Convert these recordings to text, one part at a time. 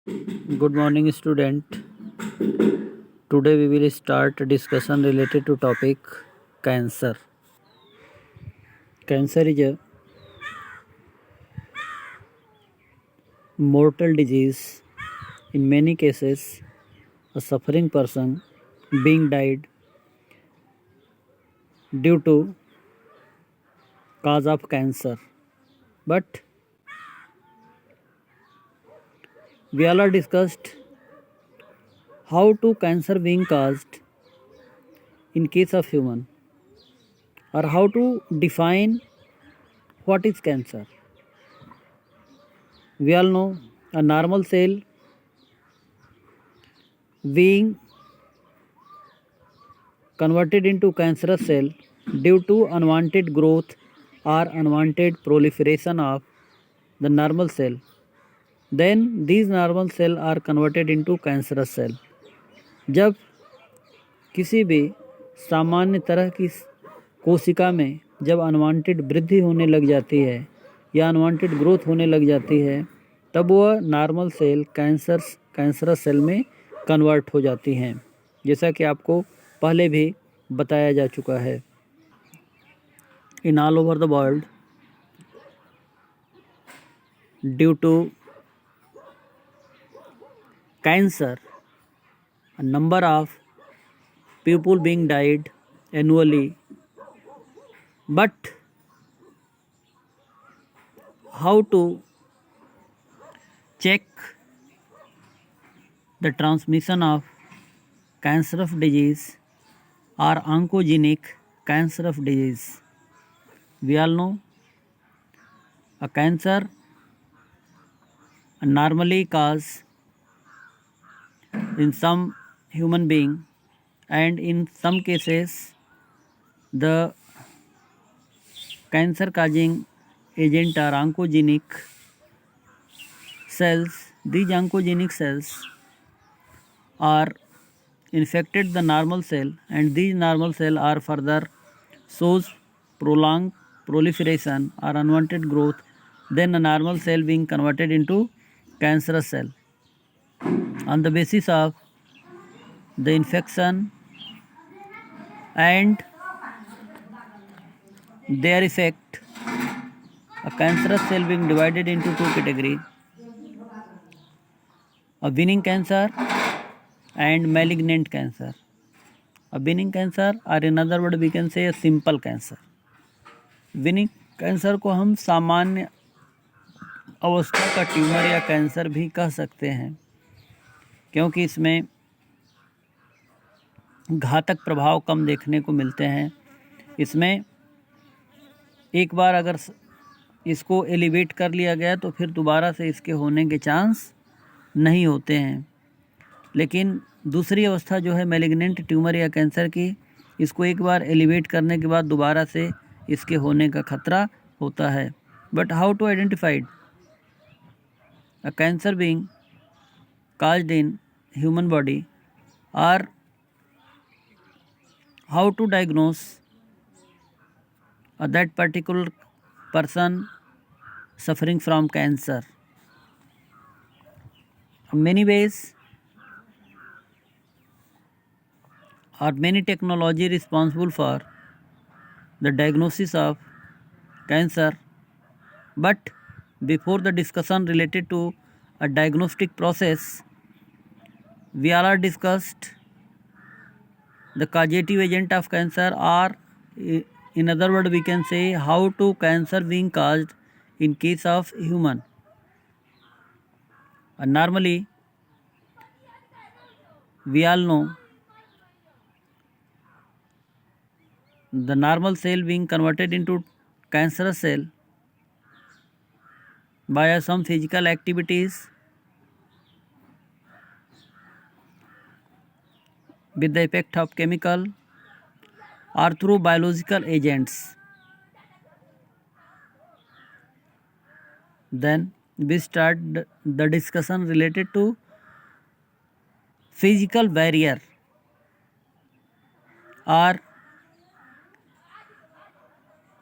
Good morning, student. Today we will start a discussion related to topic cancer. Cancer is a mortal disease. In many cases, a suffering person being died due to cause of cancer. But we all are discussed how to cancer being caused in case of human, or how to define what is cancer. We all know a normal cell being converted into cancerous cell due to unwanted growth or unwanted proliferation of the normal cell. Then these normal cell are converted into cancerous cell. जब किसी भी सामान्य तरह की कोशिका में जब unwanted वृद्धि होने लग जाती है या अनवांटेड ग्रोथ होने लग जाती है, तब वह नॉर्मल सेल कैंसरस सेल में कन्वर्ट हो जाती हैं, जैसा कि आपको पहले भी बताया जा चुका है. In all over the world, due to cancer, a number of people being died annually. But how to check the transmission of cancer of disease or oncogenic cancer of disease? We all know a cancer normally cause in some human being, and in some cases the cancer causing agent are oncogenic cells. These oncogenic cells are infected the normal cell, and these normal cell are further shows prolonged proliferation or unwanted growth, then a normal cell being converted into cancerous cell. On the basis of the infection and their effect, a cancerous cell being divided into two categories: a benign cancer and malignant cancer. A benign cancer, or in other word we can say a simple cancer. benign cancer को हम सामान्य अवस्था का tumour या cancer भी कह सकते हैं, क्योंकि इसमें घातक प्रभाव कम देखने को मिलते हैं. इसमें एक बार अगर इसको एलिवेट कर लिया गया तो फिर दोबारा से इसके होने के चांस नहीं होते हैं. लेकिन दूसरी अवस्था जो है मैलिग्नेंट ट्यूमर या कैंसर की, इसको एक बार एलिवेट करने के बाद दोबारा से इसके होने का खतरा होता है. But how to identified a cancer being caused in human body, or how to diagnose that particular person suffering from cancer? Many ways or many technology responsible for the diagnosis of cancer. But before the discussion related to a diagnostic process, we all are discussed the causative agent of cancer, or in other word we can say how to cancer being caused in case of human. Normally we all know the normal cell being converted into cancerous cell by some physical activities with the effect of chemical or through biological agents. Then we start the discussion related to physical barrier or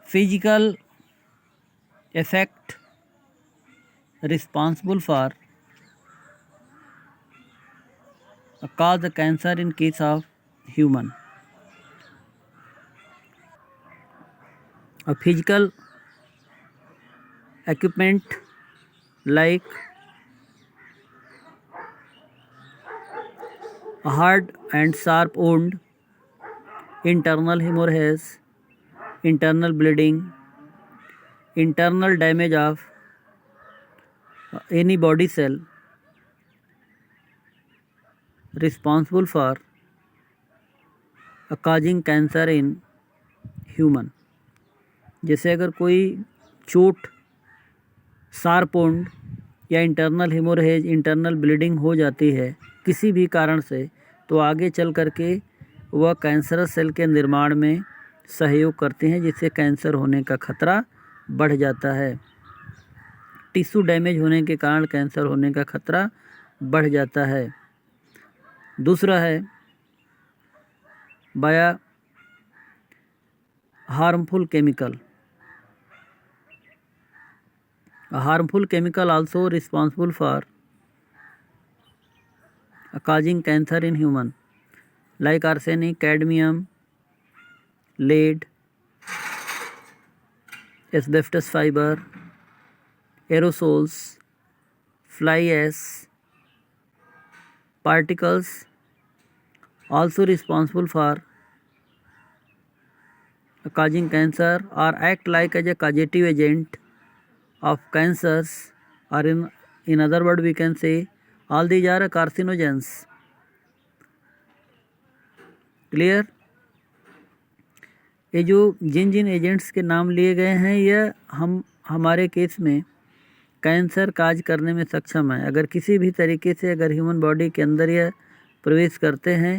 physical effect responsible for cause the cancer in case of human. A physical equipment like a hard and sharp wound, internal hemorrhage, internal bleeding, internal damage of any body cell responsible for causing cancer in human. जैसे अगर कोई चोट, sharp wound या internal haemorrhage, internal bleeding हो जाती है किसी भी कारण से, तो आगे चल करके वह कैंसरस सेल के निर्माण में सहयोग करते हैं, जिससे कैंसर होने का खतरा बढ़ जाता है। टिश्यू डैमेज होने के कारण कैंसर होने का खतरा बढ़ जाता है। दूसरा है बाया harmful chemical. A harmful chemical also responsible for causing cancer in human, like arsenic, cadmium, lead, asbestos fiber, aerosols, fly ash particles also responsible for causing cancer or act like as a causative agent of cancers, or in other word we can say all these are carcinogens. Clear? ये जो जिन जिन agents के नाम लिए गए हैं यह हमारे case में कैंसर काज करने में सक्षम है। अगर किसी भी तरीके से अगर ह्यूमन बॉडी के अंदर यह प्रवेश करते हैं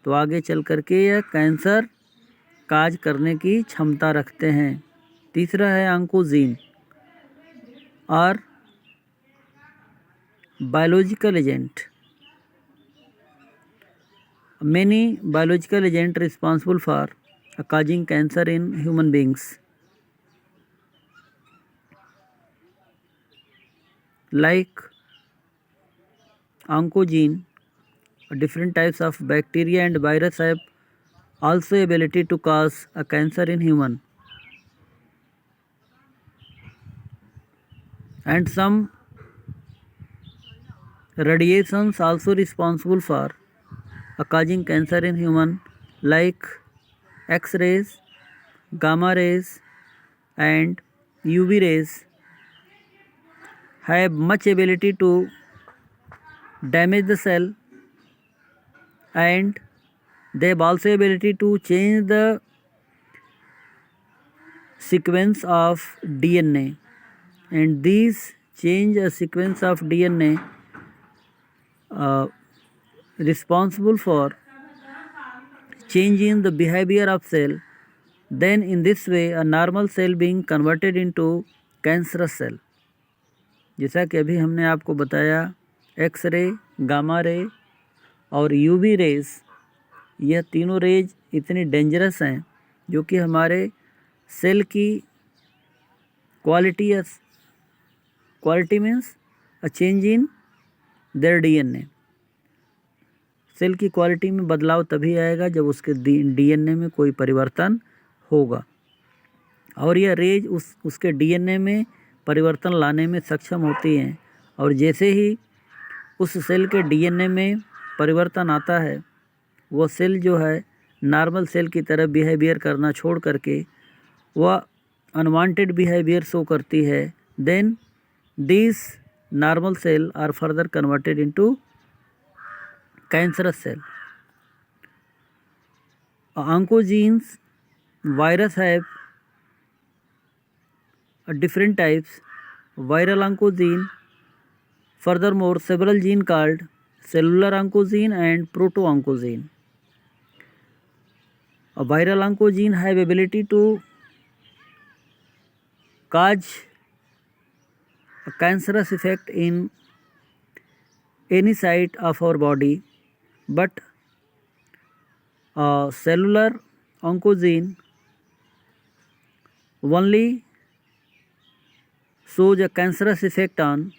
तो आगे चल करके यह कैंसर काज करने की क्षमता रखते हैं। तीसरा है ऑन्कोजीन और biological agent. Many biological agents responsible for causing cancer in human beings, like oncogene. Different types of bacteria and virus have also ability to cause a cancer in human, and some radiations also responsible for causing cancer in human, like X-rays, gamma rays and UV rays have much ability to damage the cell, and they have also ability to change the sequence of DNA, and these change a sequence of DNA responsible for changing the behavior of cell. Then in this way a normal cell being converted into cancerous cell. जैसा कि अभी हमने आपको बताया X ray, gamma ray और UV rays, यह तीनों raise इतनी डेंजरस हैं जो कि हमारे सेल की quality means a change in their DNA. Cell की क्वालिटी में बदलाव तभी आएगा जब उसके डीएनए में कोई परिवर्तन होगा, और यह रेज उसके डीएनए में परिवर्तन लाने में सक्षम होती हैं. और जैसे ही उस सेल के डीएनए में परिवर्तन आता है वह सेल जो है नॉर्मल सेल की तरह बिहेवियर करना छोड़ करके वह अनवांटेड बिहेवियर शो करती है. Then this normal cell are further converted into cancerous cell. Oncogenes, virus have different types. Viral oncogene, furthermore several genes called cellular oncogene and proto-oncogene. A viral oncogene have ability to cause a cancerous effect in any site of our body, but cellular oncogene only shows a cancerous effect on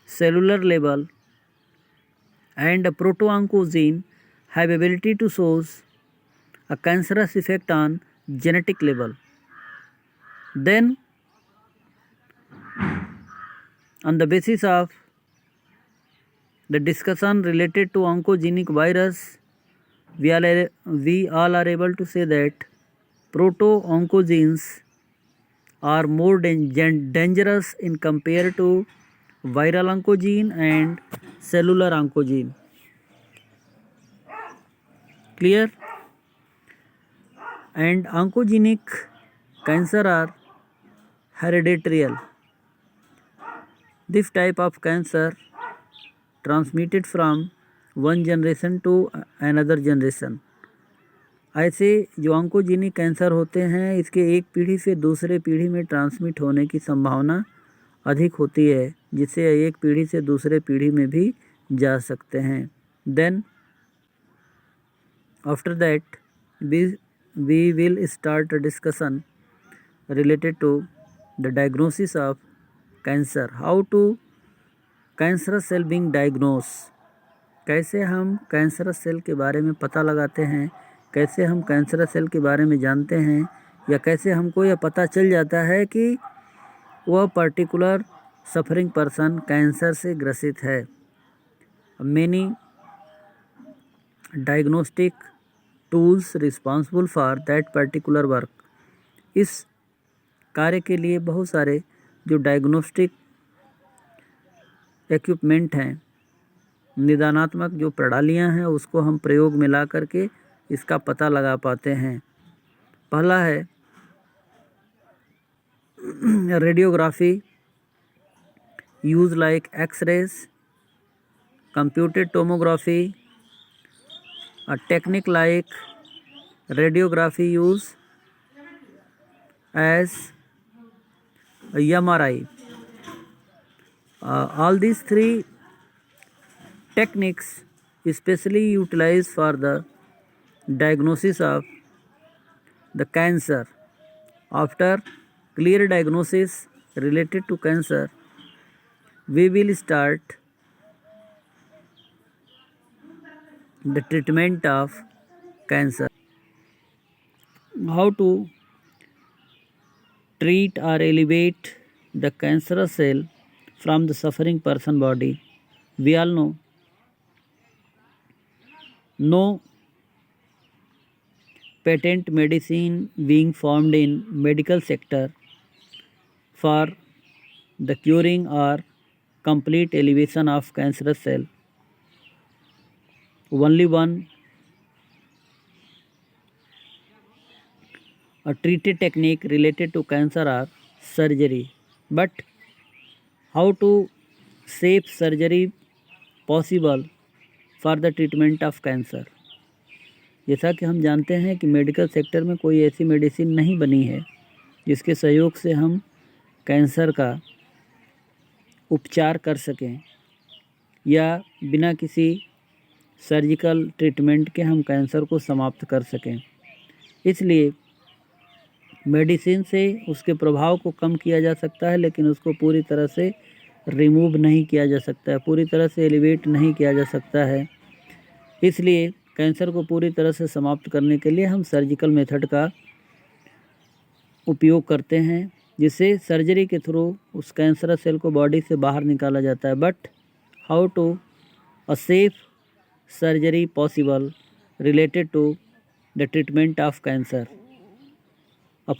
cellular level, and proto-oncogene have ability to show a cancerous effect on genetic level. Then on the basis of the discussion related to oncogenic virus, we all are able to say that proto-oncogenes are more dangerous in compared to viral oncogene and cellular oncogene. Clear? And oncogenic cancer are hereditary. This type of cancer transmitted from one generation to another generation. ऐसे जो oncogenic cancer होते हैं इसके एक पीढ़ी से दूसरे पीढ़ी में ट्रांसमिट होने की संभावना अधिक होती है, जिससे एक पीढ़ी से दूसरे पीढ़ी में भी जा सकते हैं. Then after that we will start a discussion related to the diagnosis of cancer. How to cancerous cell being diagnosed. कैसे हम कैंसरस सेल के बारे में पता लगाते हैं, कैसे हम कैंसरस सेल के बारे में जानते हैं, या कैसे हमको यह पता चल जाता है कि वह पर्टिकुलर सफरिंग पर्सन कैंसर से ग्रसित है. Many diagnostic tools responsible for that particular work. इस कार्य के लिए बहुत सारे जो डायग्नोस्टिक इक्विपमेंट हैं, निदानात्मक जो प्रणालियां हैं, उसको हम प्रयोग में ला करके इसका पता लगा पाते हैं. पहला है radiography use like X rays, computed tomography, a technique like radiography use as MRI. All these three techniques especially utilized for the diagnosis of the cancer. After clear diagnosis related to cancer, we will start the treatment of cancer. How to treat or elevate the cancerous cell from the suffering person body? We all know no patent medicine being formed in medical sector for the curing or complete elevation of cancerous cell. Only one a treated technique related to cancer or surgery. But how to safe surgery possible for the treatment of cancer? जैसा कि हम जानते हैं कि medical sector में कोई ऐसी medicine नहीं बनी है जिसके सहयोग से हम कैंसर का उपचार कर सकें या बिना किसी सर्जिकल ट्रीटमेंट के हम कैंसर को समाप्त कर सकें. इसलिए मेडिसिन से उसके प्रभाव को कम किया जा सकता है, लेकिन उसको पूरी तरह से रिमूव नहीं किया जा सकता है, पूरी तरह से एलिवेट नहीं किया जा सकता है. इसलिए कैंसर को पूरी तरह से समाप्त करने के लिए हम सर्जिकल मेथड का उपयोग करते हैं, जिससे सर्जरी के थ्रू उस कैंसरस सेल को बॉडी से बाहर निकाला जाता है. But how to a safe surgery possible related to the treatment of cancer?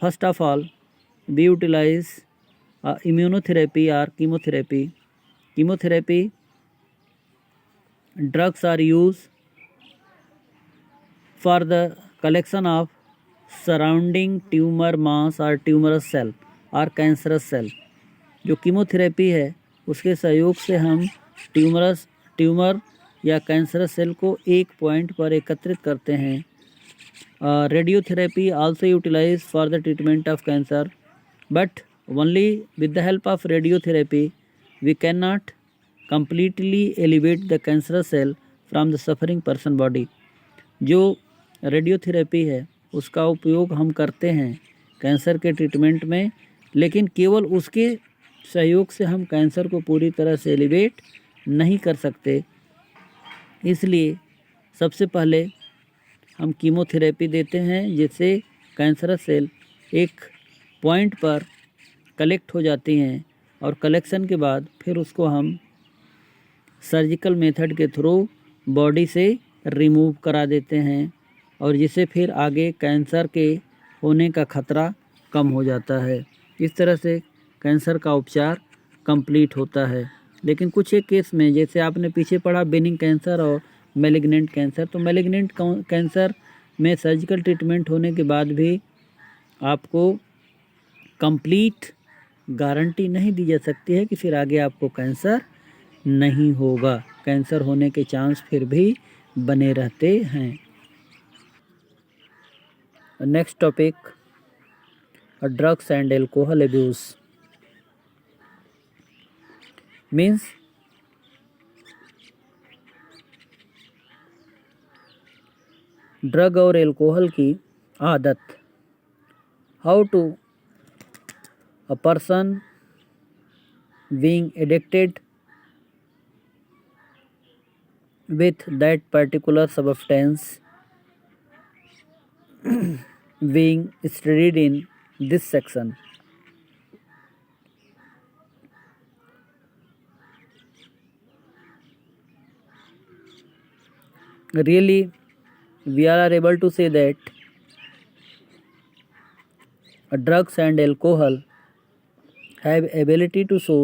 First of all, we utilize immunotherapy or chemotherapy. Chemotherapy drugs are used for the collection of surrounding tumor mass or tumorous cell or cancerous cell. जो chemotherapy है उसके सहयोग से हम tumour या cancerous cell को एक point पर एकत्रित करते हैं. Radiotherapy also utilise for the treatment of cancer, but only with the help of radiotherapy we can not completely elevate the cancerous cell from the suffering person body. जो radiotherapy है उसका उपयोग हम करते हैं कैंसर के ट्रीटमेंट में, लेकिन केवल उसके सहयोग से हम कैंसर को पूरी तरह से एलिवेट नहीं कर सकते. इसलिए सबसे पहले हम कीमोथेरेपी देते हैं, जिससे कैंसरस सेल एक पॉइंट पर कलेक्ट हो जाती हैं और कलेक्शन के बाद फिर उसको हम सर्जिकल मेथड के थ्रू बॉडी से रिमूव करा देते हैं, और जिससे फिर आगे कैंसर के होने का खतरा कम हो जाता है। इस तरह से कैंसर का उपचार कंप्लीट होता है। लेकिन कुछ एक केस में, जैसे आपने पीछे पढ़ा बेनिंग कैंसर और मैलिग्नेंट कैंसर, तो मैलिग्नेंट कैंसर में सर्जिकल ट्रीटमेंट होने के बाद भी आपको कंप्लीट गारंटी नहीं दी जा सकती है कि फिर आगे आपको कैंसर नहीं होगा। कैंसर होने के चांस फिर भी बने रहते हैं। Next topic, drugs and alcohol abuse. Means drug और एल्कोहल की आदत। How to a person being addicted with that particular substance being studied in this section. Really, we are able to say that drugs and alcohol have ability to show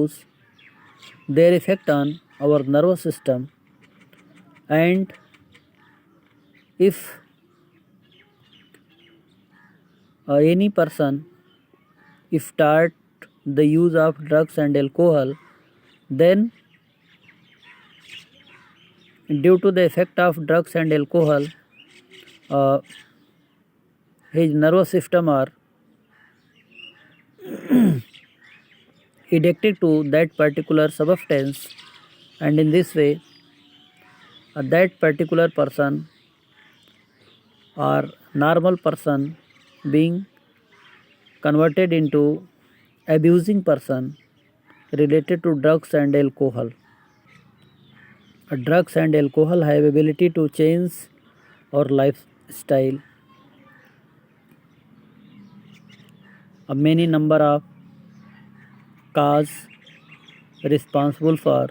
their effect on our nervous system, and if any person start the use of drugs and alcohol, then due to the effect of drugs and alcohol, his nervous system are addicted to that particular substance, and in this way that particular person or normal person being converted into abusing person related to drugs and alcohol. Drugs and alcohol have ability to change our lifestyle. A many number of cause responsible for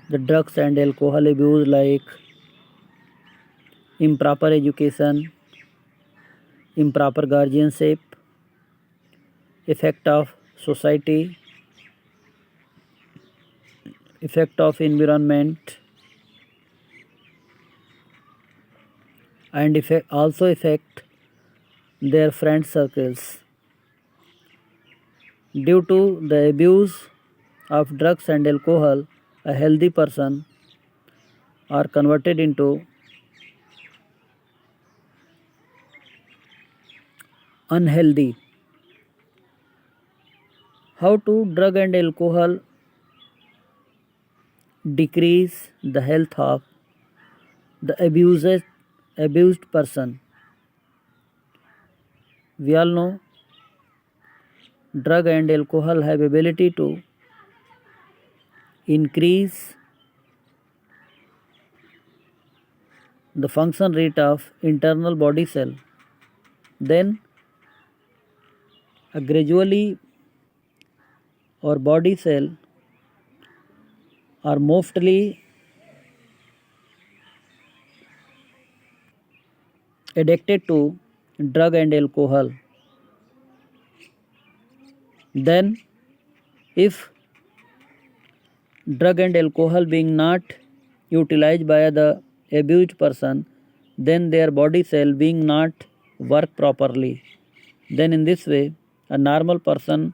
the drugs and alcohol abuse, like improper education, improper guardianship, effect of society, effect of environment, and also affect their friend circles. Due to the abuse of drugs and alcohol, a healthy person are converted into unhealthy. How to drug and alcohol decrease the health of the abused person? We all know drug and alcohol have ability to increase the function rate of internal body cell. Then gradually our body cell are mostly addicted to drug and alcohol. Then if drug and alcohol being not utilized by the abused person, then their body cell being not work properly. Then in this way a normal person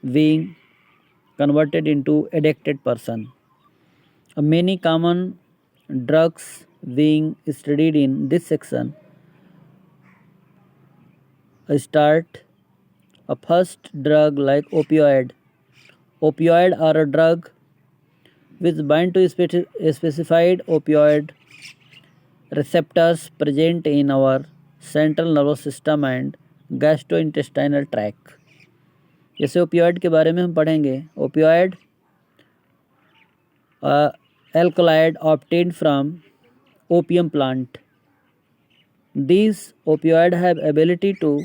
being converted into addicted person. Many common drugs being studied in this section. Start a first drug like opioid. Opioid are a drug which bind to specified opioid receptors present in our central nervous system and gastrointestinal tract. जैसे opioid के बारे में हम पढ़ेंगे। Opioid alkaloid obtained from opium plant. These opioids have ability to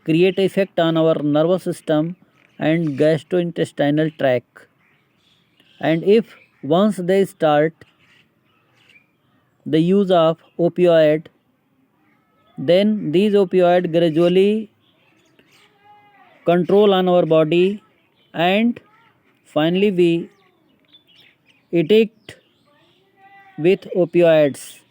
create effect on our nervous system and gastrointestinal tract. And if once they start the use of opioid, then these opioids gradually control on our body, and finally we addict with opioids.